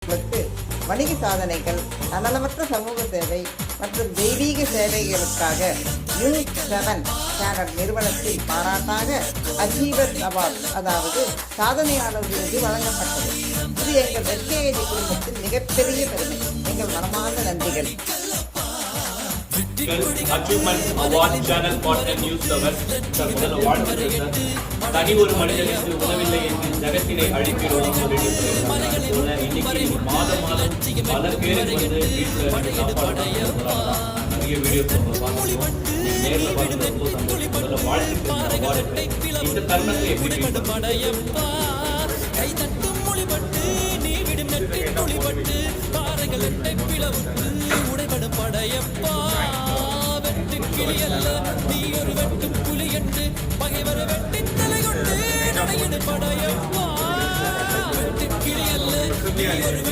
மக்களுக்கு வணிக சாதனைகள், தன்னலமற்ற சமூக சேவை மற்றும் தெய்வீக சேவைகளுக்காக நியூஸ் 7 சேனல் நிறுவனத்தில் பாராட்டாக அச்சீவர் அவார்ட், அதாவது சாதனையாளர் விருது வழங்கப்பட்டது. இது எங்கள் எஸ்கேஐடி குடும்பத்தின் மிகப்பெரிய பெருமை. எங்கள் மனமார்ந்த நன்றிகள். Achievement award channel partner news 7 sir முதல்ல வாழ்த்துக்கள் சார். தனி ஒரு மனிதனுக்கு உணவில்லை என்று ஜகத்தினை அழிக்கிறோம் அப்படின்னு சொல்லியிருக்காங்க. இன்னைக்கு மாதம் பல பேருக்கு வந்து வீட்டில் சாப்பாடு நிறைய வீடியோஸ் பார்த்துருக்கோம். நேரில் பார்த்து ரொம்ப சந்தோஷம். முதல்ல வாழ்த்துக்கள். இந்த தருணத்தை எப்படி நீ ஒரு வெட்டும் புலி என்று பகைவர் வெட்டி தலை கொண்டு படையெடு படையப்பா வெட்டு கிளி அல்ல.